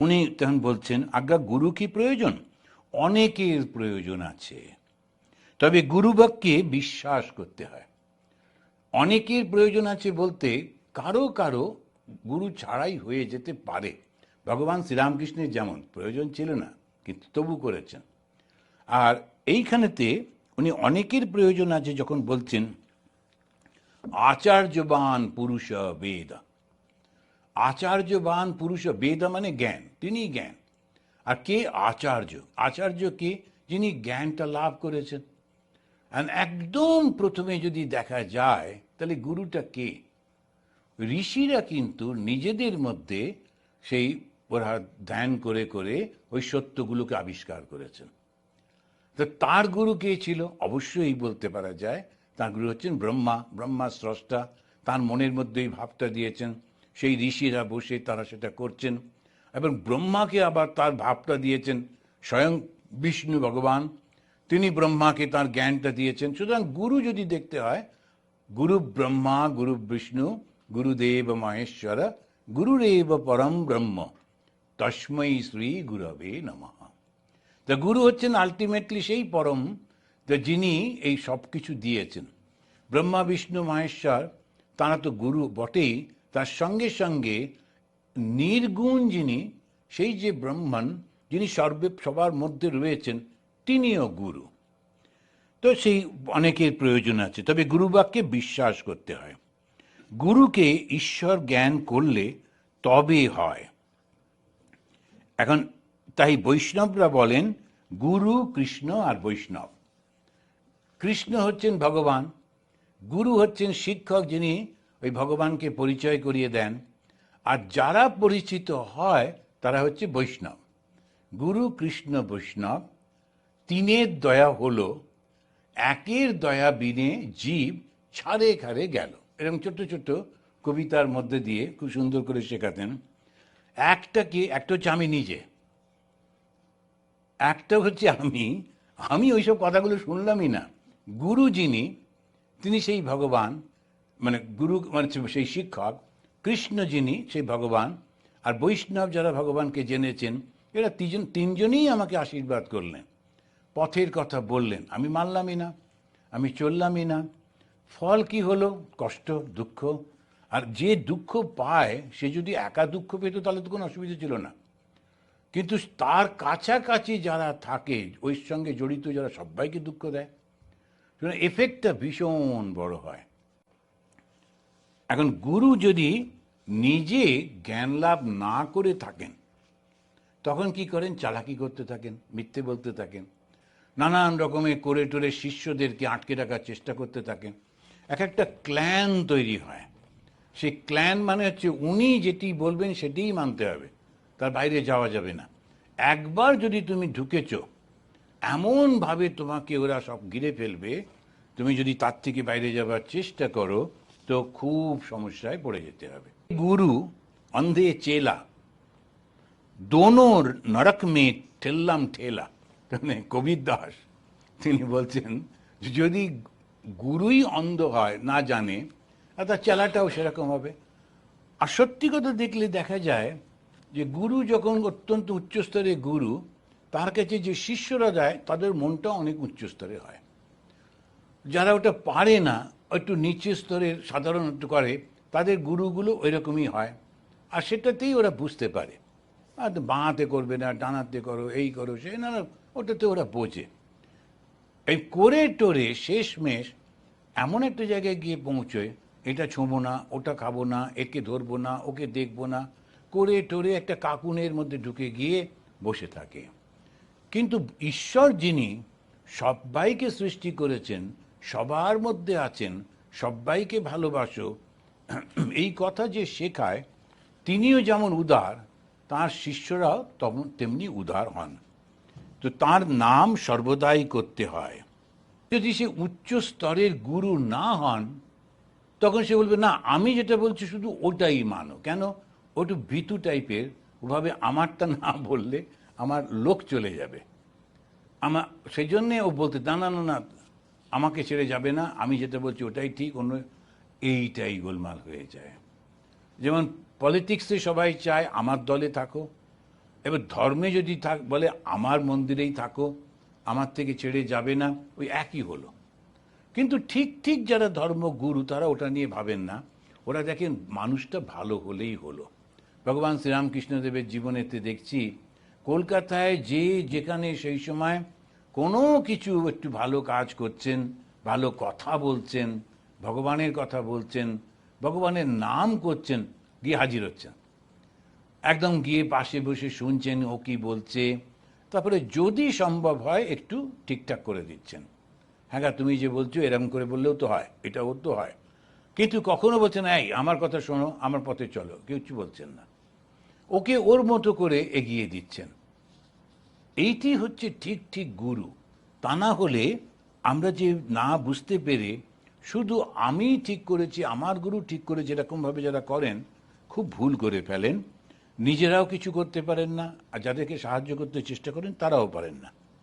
উনি তখন বলছেন, আজ্ঞা গুরু কি প্রয়োজন? অনেকের প্রয়োজন আছে, তবে গুরুবাক্যে বিশ্বাস করতে হয়। অনেকের প্রয়োজন আছে বলতে কারো কারো গুরু ছাড়াই হয়ে যেতে পারে। ভগবান শ্রীরামকৃষ্ণের যেমন প্রয়োজন ছিল না, কিন্তু তবু করেছেন। আর এইখানেতে উনি অনেকের প্রয়োজন আছে যখন বলছেন আচার্যবান পুরুষ বেদ। আচার্যবান পুরুষ, বেদ মানে জ্ঞান, তিনি জ্ঞান। আর কে আচার্য? আচার্য কে? যিনি জ্ঞানটা লাভ করেছেন। একদম প্রথমে যদি দেখা যায় তাহলে গুরুটা কে? ঋষিরা কিন্তু নিজেদের মধ্যে সেই ওরা ধ্যান করে করে ওই সত্যগুলোকে আবিষ্কার করেছেন। তো তার গুরু কে ছিল? অবশ্যই বলতে পারা যায় তার গুরু হচ্ছেন ব্রহ্মা। ব্রহ্মা স্রষ্টা, তার মনের মধ্যেই ভাবটা দিয়েছেন, সেই ঋষিরা বসে তারা সেটা করছেন। এবং ব্রহ্মাকে আবার তার ভাবটা দিয়েছেন স্বয়ং বিষ্ণু ভগবান, তিনি ব্রহ্মাকে তার জ্ঞানটা দিয়েছেন। সুতরাং গুরু যদি দেখতে হয়, গুরু ব্রহ্মা গুরু বিষ্ণু গুরুদেব মহেশ্বর গুরুরেব পরম ব্রহ্ম তস্মৈ শ্রী গুরবে নমঃ। তা গুরু হচ্ছেন আলটিমেটলি সেই পরম, যিনি এই সব কিছু দিয়েছেন। ব্রহ্মা বিষ্ণু মহেশ্বর তারা তো গুরু বটেই, তার সঙ্গে সঙ্গে নির্গুণ যিনি, সেই যে ব্রহ্মণ, যিনি সবার মধ্যে রয়েছেন, তিনিও গুরু। তো সেই অনেকের প্রয়োজন আছে, তবে গুরুবাক্যে বিশ্বাস করতে হয়। গুরুকে ঈশ্বর জ্ঞান করলে তবে হয়। এখন তাই বৈষ্ণবরা বলেন গুরু কৃষ্ণ আর বৈষ্ণব। কৃষ্ণ হচ্ছেন ভগবান, গুরু হচ্ছেন শিক্ষক, যিনি ওই ভগবানকে পরিচয় করিয়ে দেন। আর যারা পরিচিত হয় তারা হচ্ছে বৈষ্ণব। গুরু কৃষ্ণ বৈষ্ণব তিনের দয়া হলো, একের দয়া বিনে জীব ছাড়ে খারে গেল। এরকম ছোট্ট ছোট্ট কবিতার মধ্যে দিয়ে খুব সুন্দর করে শেখাতেন। একটা হচ্ছে আমি নিজে, একটা হচ্ছে আমি ওইসব কথাগুলো শুনলামই না। গুরু যিনি, তিনি সেই ভগবান, মানে গুরু মানে সেই শিক্ষক। কৃষ্ণ যিনি, সেই ভগবান। আর বৈষ্ণব যারা ভগবানকে জেনেছেন, এরা তিনজনই আমাকে আশীর্বাদ করলেন, পথের কথা বললেন, আমি মানলামই না, আমি চললামই না। ফল কি হলো? কষ্ট, দুঃখ। আর যে দুঃখ পায় সে যদি একা দুঃখ পেত তাহলে তো কোনো অসুবিধা ছিল না, কিন্তু তার কাছাকাছি যারা থাকে, ওই সঙ্গে জড়িত যারা, সবাইকে দুঃখ দেয়। এফেক্টটা ভীষণ বড় হয়। এখন গুরু যদি নিজে জ্ঞান লাভ না করে থাকেন, তখন কি করেন? চালাকি করতে থাকেন, মিথ্যে বলতে থাকেন, নানান রকমের করে টোরে শিষ্যদেরকে আটকে রাখার চেষ্টা করতে থাকেন। একটা ক্ল্যান তৈরি হয়। সেই ক্ল্যান মানে হচ্ছে উনি যেটি বলবেন সেটিই মানতে হবে, তার বাইরে যাওয়া যাবে না। একবার যদি তুমি ঢুকেছ, এমনভাবে তোমাকে ওরা সব ঘিরে ফেলবে, তুমি যদি তার থেকে বাইরে যাবার চেষ্টা করো তো খুব সমস্যায় পড়ে যেতে হবে। গুরু অন্ধে চেলা, দোনো নরক মে ঠেললাম ঠেলা। মানে কবির দাস তিনি বলছেন, যদি গুরুই অন্ধ হয়, না জানে, আর তার চেলাটাও সেরকম হবে। আর সত্যি কথা দেখলে দেখা যায় যে গুরু যখন অত্যন্ত উচ্চস্তরের গুরু, তার কাছে যে শিষ্যরা যায় তাদের মনটা অনেক উচ্চস্তরে হয়। যারা ওটা পারে না, একটু নিচু স্তরের সাধারণত করে, তাদের গুরুগুলো ওই রকমই হয়। আর সেটাতেই ওরা বুঝতে পারে, আর বাঁতে করবে না, ডানাতে করো, এই করো, সে না, ওটাতে ওরা বোঝে। এই করে টোরে শেষমেশ এমন একটা জায়গায় গিয়ে পৌঁছয়, এটা ছোঁবো না, ওটা খাবো না, একে ধরবো না, ওকে দেখবো না, করে টোরে একটা কাকুনের মধ্যে ঢুকে গিয়ে বসে থাকে। কিন্তু ঈশ্বর যিনি সবাইকে সৃষ্টি করেছেন, সবার মধ্যে আছেন, সবাইকে ভালোবাসো, এই কথা যে শেখায়, তিনিও যেমন উদার, তার শিষ্যরাও তেমনি উদার হন। তো তার নাম সর্বদাই করতে হয়। যদি সে উচ্চ স্তরের গুরু না হন, তখন সে বলবে না, আমি যেটা বলছি শুধু ওটাই মানো। কেন? ওটু ভীতু টাইপের, ওভাবে আমারটা না বললে আমার লোক চলে যাবে। সেই জন্যে ও বলতে, না না না না, আমাকে ছেড়ে যাবে না, আমি যেটা বলছি ওটাই ঠিক, অন্য এইটাই গোলমাল হয়ে যায়। যেমন পলিটিক্সে সবাই চায় আমার দলে থাকো, এবার ধর্মে যদি বলে আমার মন্দিরেই থাকো, আমার থেকে ছেড়ে যাবে না, ওই একই হলো। কিন্তু ঠিক ঠিক যারা ধর্মগুরু তারা ওটা নিয়ে ভাবেন না, ওরা দেখেন মানুষটা ভালো হলেই হলো। ভগবান শ্রীরামকৃষ্ণদেবের জীবনেতে দেখছি কলকাতায় যে যেখানে সেই সময় কোনো কিছু একটু ভালো কাজ করছেন, ভালো কথা বলছেন, ভগবানের কথা বলছেন, ভগবানের নাম করছেন, গিয়ে হাজির হচ্ছেন, একদম গিয়ে পাশে বসে শুনছেন ও কি বলছে, তারপরে যদি সম্ভব হয় একটু ঠিকঠাক করে দিচ্ছেন। হ্যাঁ তুমি যে বলছো এরকম করে বললেও তো হয়, এটাও তো হয়, কিন্তু কখনো বলছেন এই আমার কথা শোনো, আমার পথে চলো, কেউ কিছু বলছেন না, ওকে ওর মতো করে এগিয়ে দিচ্ছেন। এইটি হচ্ছে ঠিক ঠিক গুরু। তা না হলে আমরা যে না বুঝতে পেরে শুধু আমি ঠিক করেছি, আমার গুরু ঠিক করে যেরকমভাবে যারা করেন খুব ভুল করে ফেলেন, নিজেরাও কিছু করতে পারেন না, আর যাদেরকে সাহায্য করতে চেষ্টা করেন তারাও পারেন না।